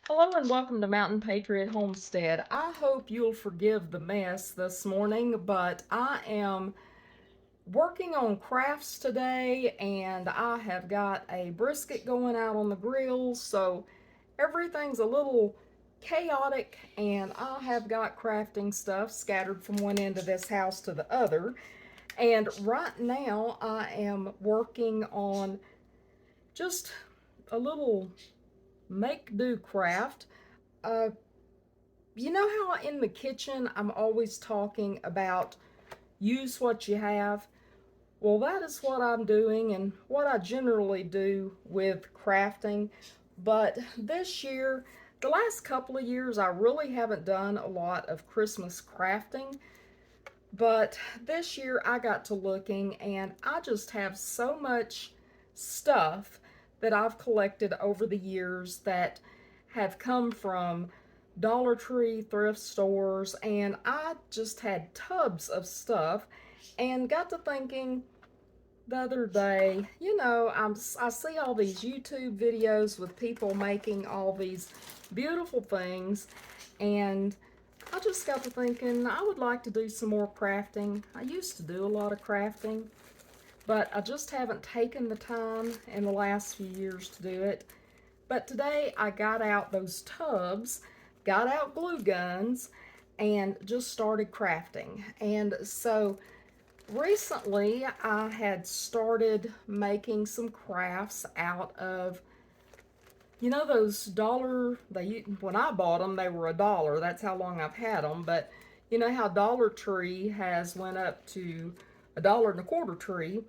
Hello and welcome to Mountain Patriot Homestead. I hope you'll forgive the mess this morning, but I am working on crafts today and I have got a brisket going out on the grill, so everything's a little chaotic and I have got crafting stuff scattered from one end of this house to the other. And right now I am working on just a little make do craft. Uh, You know how in the kitchen I'm always talking about use what you have? Well, that is what I'm doing and what I generally do with crafting. But this year, the last couple of years, I really haven't done a lot of Christmas crafting. But this year, I got to looking and I just have so much stuff that I've collected over the years that have come from Dollar Tree, thrift stores, and I just had tubs of stuff and got to thinking the other day, I see all these YouTube videos with people making all these beautiful things, and I just got to thinking I would like to do some more crafting. I used to do a lot of crafting, but I just haven't taken the time in the last few years to do it. But today I got out those tubs, got out glue guns, and just started crafting. And so recently I had started making some crafts out of, those dollar, when I bought them, they were $1. That's how long I've had them. But you know how Dollar Tree has went up to $1.25 tree.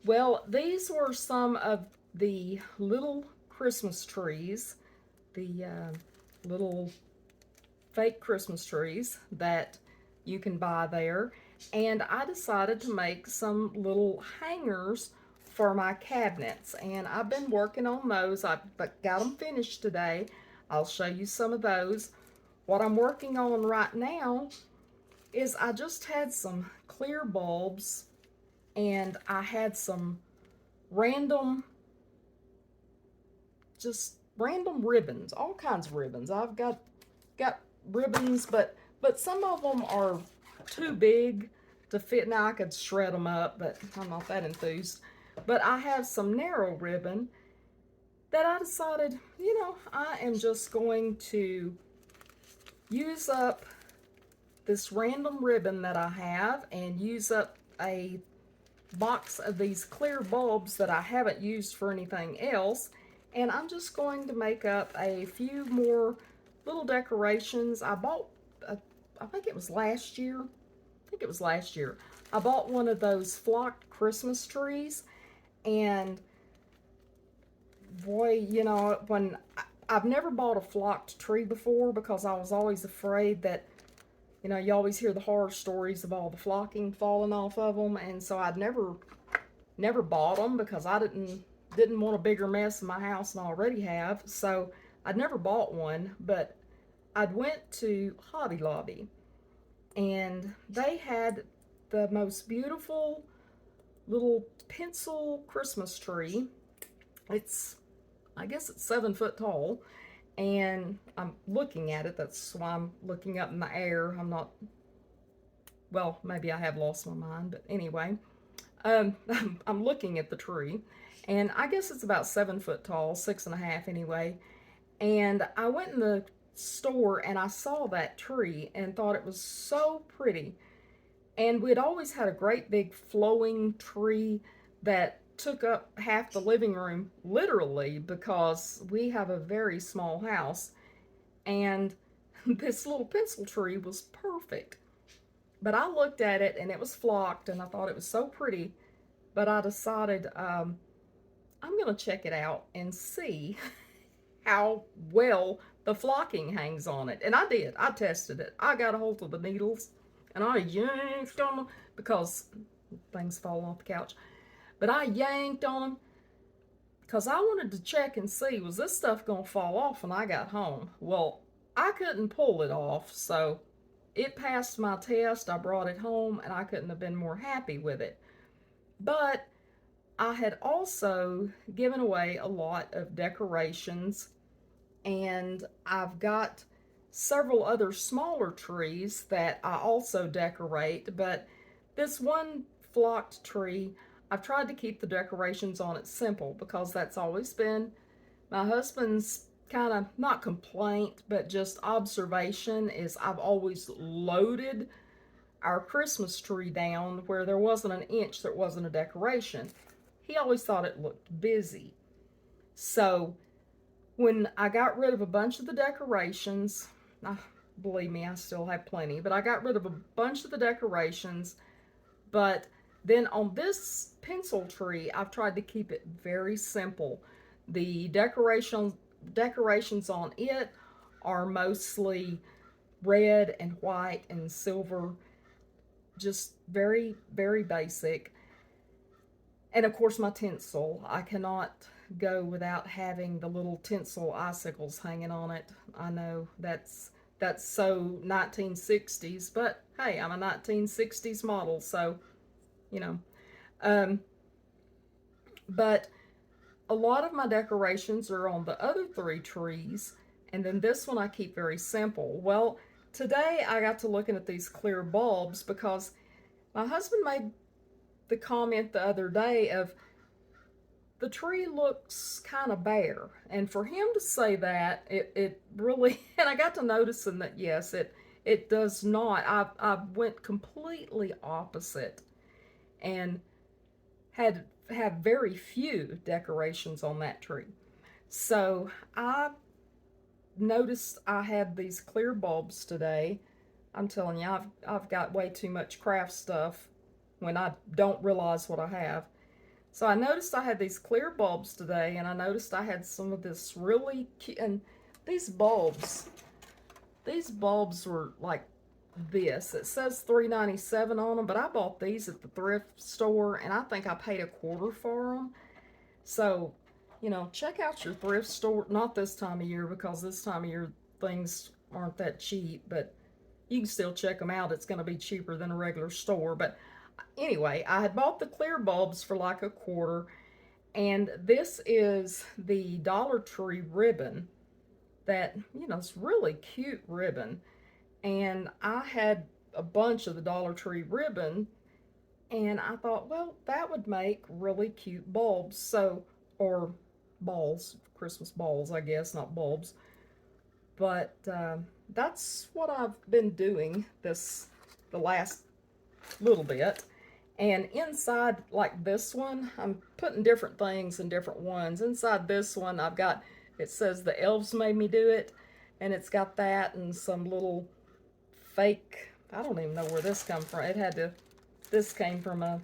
Well, these were some of the little Christmas trees, the little fake Christmas trees that you can buy there. And I decided to make some little hangers for my cabinets. And I've been working on those. I got them finished today. I'll show you some of those. What I'm working on right now is I just had some clear bulbs and I had some random, just random ribbons, all kinds of ribbons. I've got ribbons, but some of them are too big to fit. Now I could shred them up, but I'm not that enthused. But I have some narrow ribbon that I decided, I am just going to use up this random ribbon that I have and use up a box of these clear bulbs that I haven't used for anything else. And I'm just going to make up a few more little decorations. I think it was last year. I bought one of those flocked Christmas trees, and boy, I've never bought a flocked tree before because I was always afraid that, you always hear the horror stories of all the flocking falling off of them, and so I'd never bought them because I didn't want a bigger mess in my house than I already have. So I'd never bought one, but I'd went to Hobby Lobby and they had the most beautiful little pencil Christmas tree. It's, I guess it's 7 foot tall, and I'm looking at it. That's why I'm looking up in the air. I'm not, well, maybe I have lost my mind, but anyway, I'm looking at the tree, and I guess it's about 7 foot tall, 6.5 anyway. And I went in the store and I saw that tree and thought it was so pretty. And we'd always had a great big flowing tree that took up half the living room, literally, because we have a very small house. And this little pencil tree was perfect. But I looked at it and it was flocked and I thought it was so pretty. But I decided I'm going to check it out and see how well the flocking hangs on it. And I did. I tested it. I got a hold of the needles and I yanked on them because things fall off the couch. But I yanked on them because I wanted to check and see, was this stuff going to fall off when I got home? Well, I couldn't pull it off, so it passed my test. I brought it home and I couldn't have been more happy with it. But I had also given away a lot of decorations and I've got several other smaller trees that I also decorate, but this one flocked tree, I've tried to keep the decorations on it simple because that's always been my husband's kind of not complaint, but just observation is I've always loaded our Christmas tree down where there wasn't an inch that wasn't a decoration. He always thought it looked busy. So when I got rid of a bunch of the decorations, believe me, I still have plenty, but I got rid of a bunch of the decorations. But then on this pencil tree, I've tried to keep it very simple. The decorations on it are mostly red and white and silver, just very, very basic. And of course, my tinsel. I cannot go without having the little tinsel icicles hanging on it. I know that's so 1960s, but hey, I'm a 1960s model, so you know. Um, but a lot of my decorations are on the other three trees, and then this one I keep very simple. Well, today I got to looking at these clear bulbs because my husband made the comment the other day of the tree looks kind of bare. And for him to say that, it really, and I got to noticing that yes, it does not. I went completely opposite and have very few decorations on that tree. So I noticed I had these clear bulbs today. I'm telling you, I've got way too much craft stuff when I don't realize what I have. So I noticed I had these clear bulbs today, and I noticed I had some of this really cute, and these bulbs were like this. It says $3.97 on them, but I bought these at the thrift store, and I think I paid $1.25 for them. So, check out your thrift store. Not this time of year, because this time of year things aren't that cheap, but you can still check them out. It's going to be cheaper than a regular store, but anyway, I had bought the clear bulbs for like $0.25, and this is the Dollar Tree ribbon that, it's really cute ribbon. And I had a bunch of the Dollar Tree ribbon, and I thought, well, that would make really cute bulbs. So, or balls, Christmas balls, I guess, not bulbs. But that's what I've been doing the last little bit. And inside, like this one, I'm putting different things in different ones. Inside this one, it says the elves made me do it, and it's got that and some little fake, I don't even know where this come from. This came from a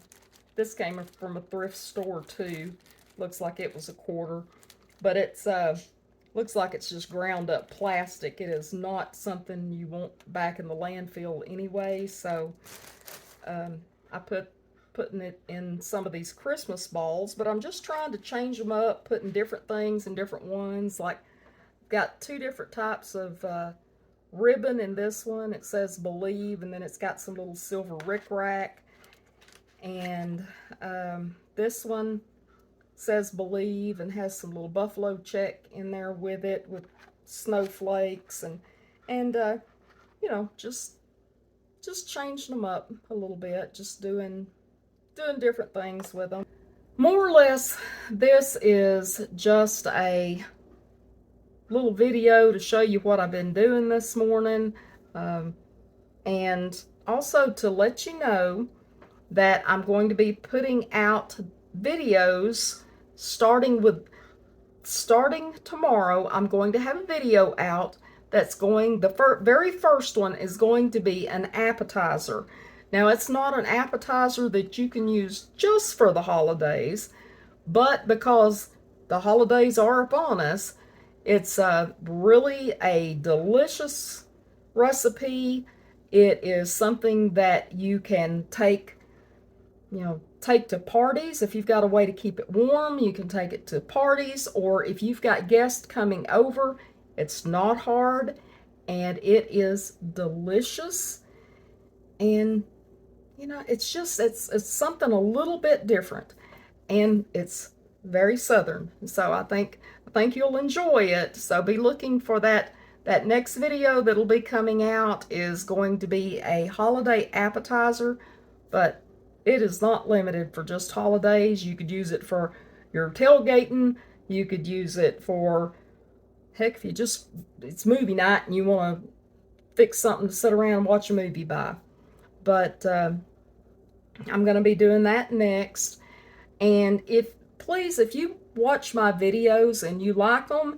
thrift store too. Looks like it was $0.25, but it's looks like it's just ground up plastic. It is not something you want back in the landfill anyway. So I putting it in some of these Christmas balls, but I'm just trying to change them up, putting different things in different ones. Like, got two different types of ribbon in this one. It says Believe, and then it's got some little silver rickrack. And this one says Believe and has some little buffalo check in there with it, with snowflakes and just changing them up a little bit, just doing different things with them. More or less, this is just a little video to show you what I've been doing this morning, and also to let you know that I'm going to be putting out videos starting tomorrow. I'm going to have a video out that's the very first one is going to be an appetizer. Now, it's not an appetizer that you can use just for the holidays, but because the holidays are upon us, it's really a delicious recipe. It is something that you can take to parties. If you've got a way to keep it warm, you can take it to parties, or if you've got guests coming over, it's not hard, and it is delicious. And it's something a little bit different, and it's very southern. So I think think you'll enjoy it. So be looking for that. That next video that'll be coming out is going to be a holiday appetizer, but it is not limited for just holidays. You could use it for your tailgating. You could use it for, heck, if you just, it's movie night and you want to fix something to sit around and watch a movie by. But I'm going to be doing that next. And please, if you watch my videos and you like them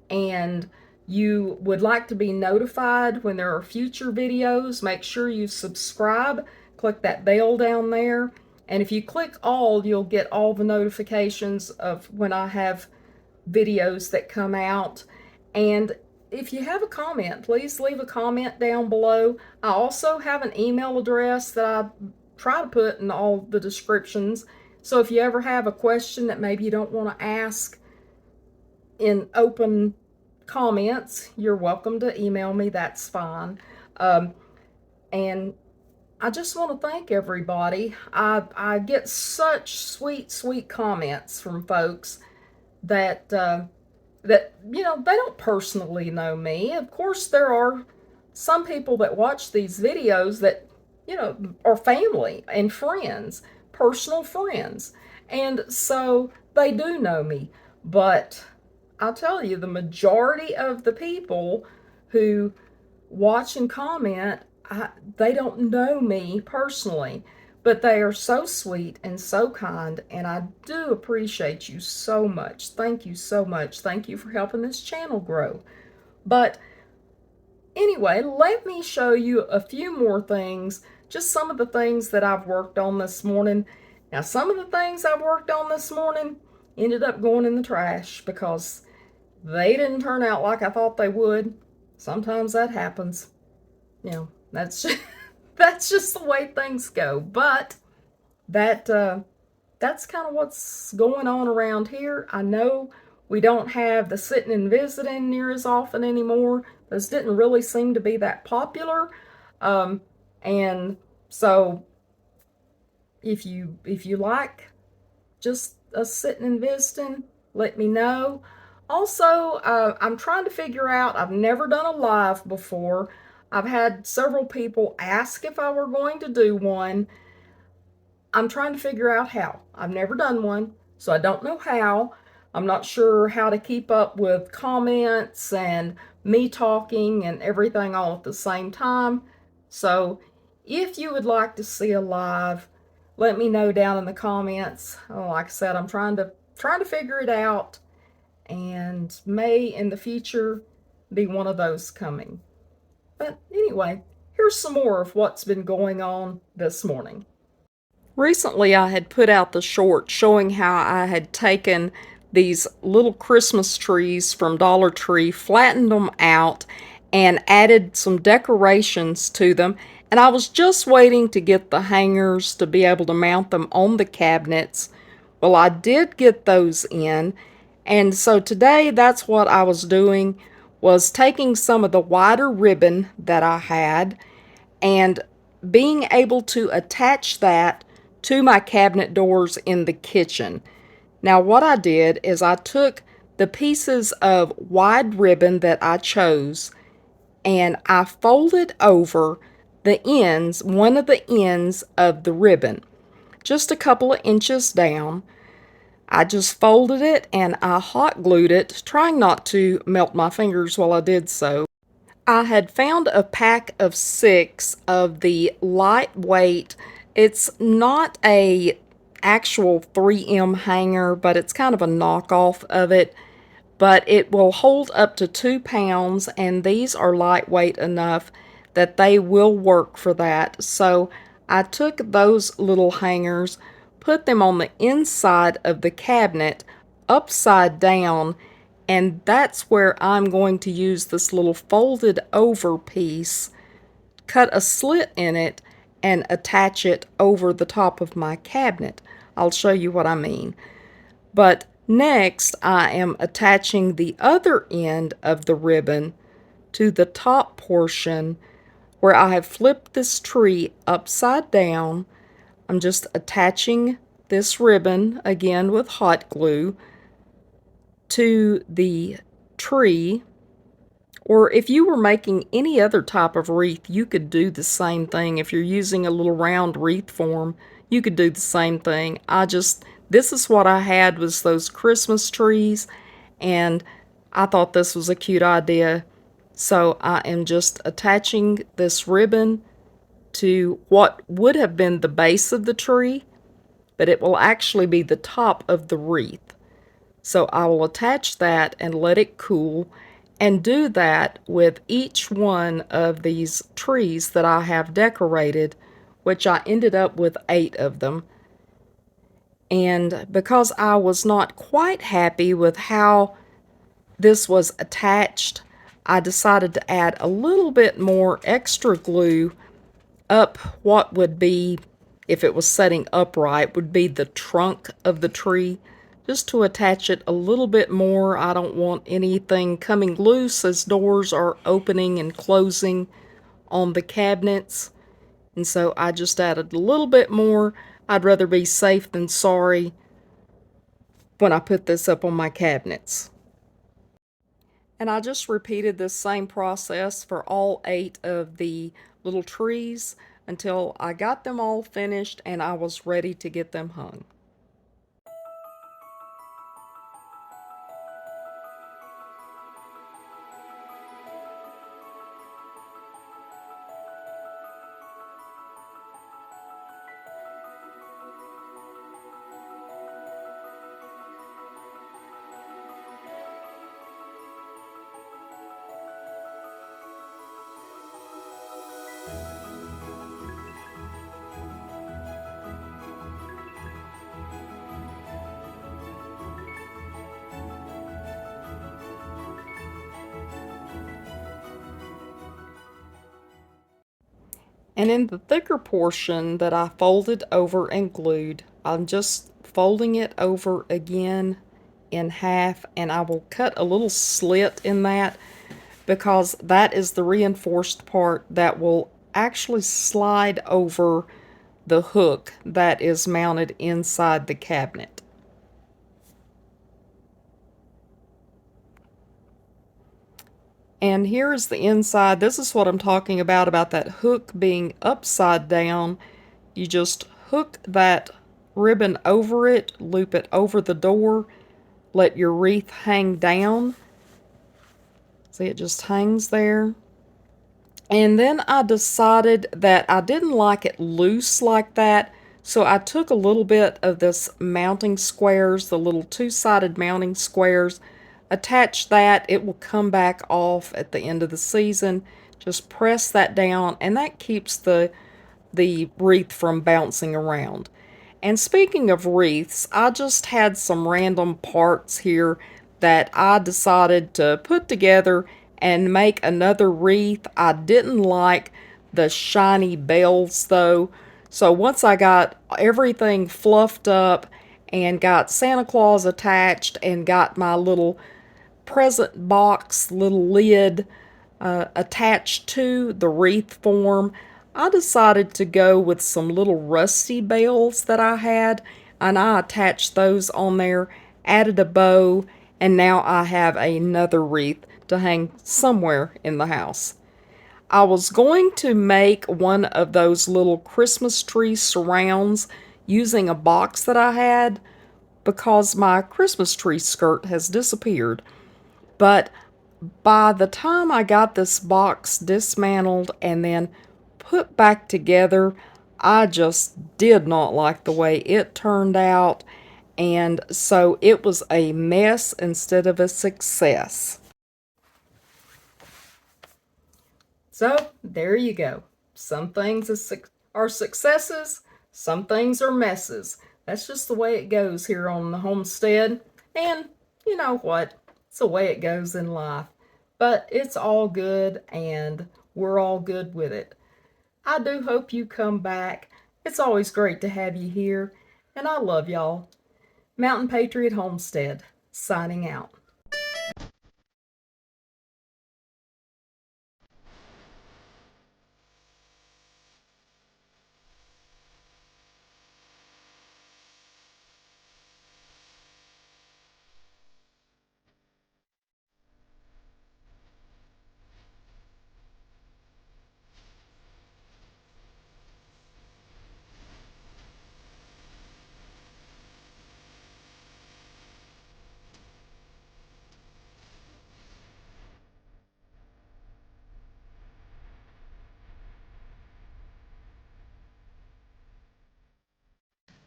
and you would like to be notified when there are future videos, make sure you subscribe. Click that bell down there. And if you click all, you'll get all the notifications of when I have videos that come out. And if you have a comment, please leave a comment down below. I also have an email address that I try to put in all the descriptions. So if you ever have a question that maybe you don't want to ask in open comments, you're welcome to email me. That's fine. And I just want to thank everybody. I get such sweet comments from folks that that, you know, they don't personally know me. Of course, there are some people that watch these videos that, you know, are family and friends, personal friends. And so they do know me. But I'll tell you, the majority of the people who watch and comment, they don't know me personally. But they are so sweet and so kind, and I do appreciate you so much. Thank you so much. Thank you for helping this channel grow. But anyway, let me show you a few more things, just some of the things that I've worked on this morning. Now, some of the things I've worked on this morning ended up going in the trash because they didn't turn out like I thought they would. Sometimes that happens. You know, that's just, that's just the way things go. But that's kind of what's going on around here. I know we don't have the sitting and visiting near as often anymore. Those didn't really seem to be that popular. And so if you like just us sitting and visiting, let me know. Also, I'm trying to figure out, I've never done a live before. I've had several people ask if I were going to do one. I'm trying to figure out how. I've never done one, so I don't know how. I'm not sure how to keep up with comments and me talking and everything all at the same time. So if you would like to see a live, let me know down in the comments. Oh, like I said, I'm trying to figure it out, and may in the future be one of those coming. But anyway, here's some more of what's been going on this morning. Recently, I had put out the short showing how I had taken these little Christmas trees from Dollar Tree, flattened them out, and added some decorations to them. And I was just waiting to get the hangers to be able to mount them on the cabinets. Well, I did get those in. And so today, that's what I was doing, was taking some of the wider ribbon that I had and being able to attach that to my cabinet doors in the kitchen. Now, what I did is I took the pieces of wide ribbon that I chose and I folded over the ends, one of the ends of the ribbon, just a couple of inches down. I just folded it and I hot glued it, trying not to melt my fingers while I did so. I had found a pack of 6 of the lightweight, it's not a actual 3M hanger, but it's kind of a knockoff of it, but it will hold up to 2 pounds, and these are lightweight enough that they will work for that. So I took those little hangers, put them on the inside of the cabinet, upside down, and that's where I'm going to use this little folded over piece, cut a slit in it, and attach it over the top of my cabinet. I'll show you what I mean. But next, I am attaching the other end of the ribbon to the top portion where I have flipped this tree upside down. I'm just attaching this ribbon, again with hot glue, to the tree, or if you were making any other type of wreath, you could do the same thing. If you're using a little round wreath form, you could do the same thing. This is what I had, was those Christmas trees, and I thought this was a cute idea. So I am just attaching this ribbon to what would have been the base of the tree, but it will actually be the top of the wreath. So I will attach that and let it cool, and do that with each one of these trees that I have decorated, which I ended up with 8 of them. And because I was not quite happy with how this was attached, I decided to add a little bit more extra glue up what would be, if it was setting upright, would be the trunk of the tree, just to attach it a little bit more. I don't want anything coming loose as doors are opening and closing on the cabinets. And so I just added a little bit more. I'd rather be safe than sorry when I put this up on my cabinets. And I just repeated this same process for all 8 of the little trees until I got them all finished and I was ready to get them hung. And in the thicker portion that I folded over and glued, I'm just folding it over again in half, and I will cut a little slit in that because that is the reinforced part that will actually slide over the hook that is mounted inside the cabinet. And here is the inside. This is what I'm talking about that hook being upside down. You just hook that ribbon over it, loop it over the door, let your wreath hang down. See, it just hangs there. And then I decided that I didn't like it loose like that, so I took a little bit of this mounting squares, the little 2-sided mounting squares, attach that. It will come back off at the end of the season. Just press that down, and that keeps the wreath from bouncing around. And speaking of wreaths, I just had some random parts here that I decided to put together and make another wreath. I didn't like the shiny bells though. So once I got everything fluffed up and got Santa Claus attached and got my little present box little lid attached to the wreath form, I decided to go with some little rusty bells that I had, and I attached those on there, added a bow, and now I have another wreath to hang somewhere in the house. I was going to make one of those little Christmas tree surrounds using a box that I had because my Christmas tree skirt has disappeared. But by the time I got this box dismantled and then put back together, I just did not like the way it turned out, and so it was a mess instead of a success. So there you go. Some things are successes, some things are messes. That's just the way it goes here on the homestead. And you know what? It's the way it goes in life. But it's all good, and we're all good with it. I do hope you come back. It's always great to have you here, and I love y'all. Mountain Patriot Homestead, signing out.